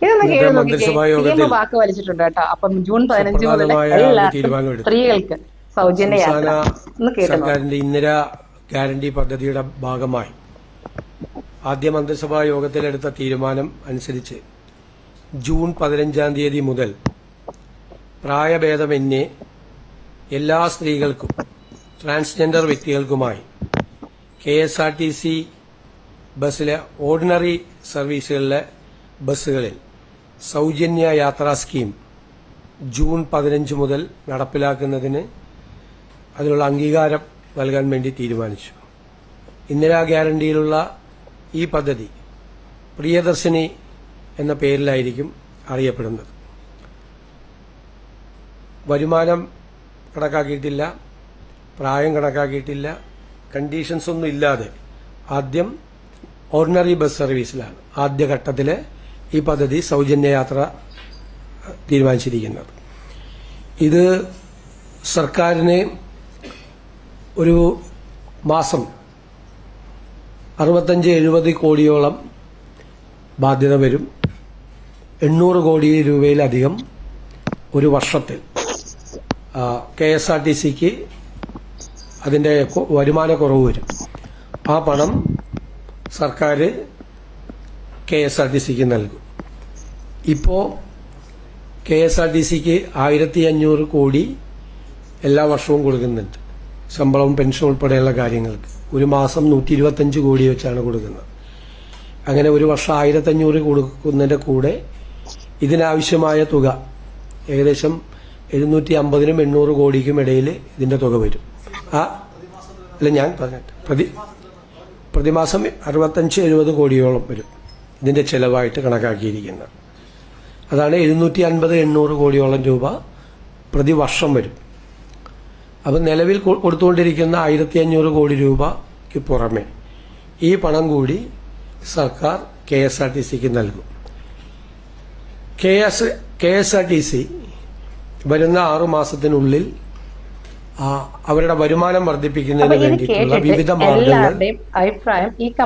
ഇതൊന്ന് ഇന്നത്തെ കേട്ട് മന്ത്രിസഭാ നോക്കിക്കേ. യോഗത്തിൽ വാക്ക് വലിച്ചിട്ടുണ്ട് കേട്ടോ. അപ്പം ജൂൺ 15 മുതൽ സുപ്രധാനമായ ഒരു എല്ലാ തീരുമാനമെടുത്തു. സ്ത്രീകൾക്ക് സൗജന്യ യാത്ര. സംസ്ഥാന ഒന്ന് കേട്ട് നോക്കാം. സർക്കാരിന്റെ ഇന്ദിരാ ഗ്യാരണ്ടി പദ്ധതിയുടെ ഭാഗമായി ആദ്യ മന്ത്രിസഭാ യോഗത്തിലെടുത്ത തീരുമാനം അനുസരിച്ച് ജൂൺ 15 തീയതി മുതൽ പ്രായഭേദമന്യേ എല്ലാ സ്ത്രീകൾക്കും ട്രാൻസ്ജെൻഡർ വ്യക്തികൾക്കുമായി KSRTC ബസ്സിലെ ഓർഡിനറി സർവീസുകളിലെ ബസ്സുകളിൽ സൗജന്യ യാത്രാ സ്കീം ജൂൺ 15 മുതൽ നടപ്പിലാക്കുന്നതിന് അതിനുള്ള അംഗീകാരം നൽകാൻ വേണ്ടി തീരുമാനിച്ചു. ഇന്ദിരാ ഗ്യാരണ്ടിയിലുള്ള ഈ പദ്ധതി പ്രിയദർശിനി എന്ന പേരിലായിരിക്കും അറിയപ്പെടുന്നത്. വരുമാനം കണക്കാക്കിയിട്ടില്ല, പ്രായം കണക്കാക്കിയിട്ടില്ല, കണ്ടീഷൻസ് ഒന്നും ഇല്ലാതെ ആദ്യം ഓർഡിനറി ബസ് സർവീസിലാണ് ആദ്യഘട്ടത്തിലെ ഈ പദ്ധതി സൗജന്യ യാത്ര തീരുമാനിച്ചിരിക്കുന്നത്. ഇത് സർക്കാരിന് ഒരു മാസം 65-70 കോടിയോളം ബാധ്യത വരും. 800 കോടി രൂപയിലധികം ഒരു വർഷത്തിൽ KSRTCക്ക് അതിന്റെ വരുമാന കുറവ് വരും. ആ പണം സർക്കാർ KSRTCക്ക് നൽകും. ഇപ്പോൾ KSRTCക്ക് 1500 കോടി എല്ലാ വർഷവും കൊടുക്കുന്നുണ്ട്. ശമ്പളവും പെൻഷൻ ഉൾപ്പെടെയുള്ള കാര്യങ്ങൾക്ക് ഒരു മാസം 125 കോടി വെച്ചാണ് കൊടുക്കുന്നത്. അങ്ങനെ ഒരു വർഷം 1500 കൊടുക്കുന്നതിന്റെ കൂടെ ഇതിനാവശ്യമായ തുക ഏകദേശം 750-നും 800 കോടിക്കും ഇടയിൽ ഇതിന്റെ തുക വരും. അല്ല, ഞാൻ പറഞ്ഞിട്ട് പ്രതിമാസം 65-70 കോടിയോളം വരും ഇതിന്റെ ചെലവായിട്ട് കണക്കാക്കിയിരിക്കുന്നത്. അതാണ് 750-800 കോടിയോളം രൂപ പ്രതിവർഷം വരും. അപ്പം നിലവിൽ കൊടുത്തുകൊണ്ടിരിക്കുന്ന 1500 കോടി രൂപയ്ക്ക് പുറമെ ഈ പണം കൂടി സർക്കാർ KSRTCക്ക് നൽകും. KSRTC വരുന്ന 6 മാസത്തിനുള്ളിൽ അവരുടെ വരുമാനം വർദ്ധിപ്പിക്കുന്നതിന് വേണ്ടിയിട്ടുള്ള വിവിധ മാർഗങ്ങൾ അഭിപ്രായം ഈ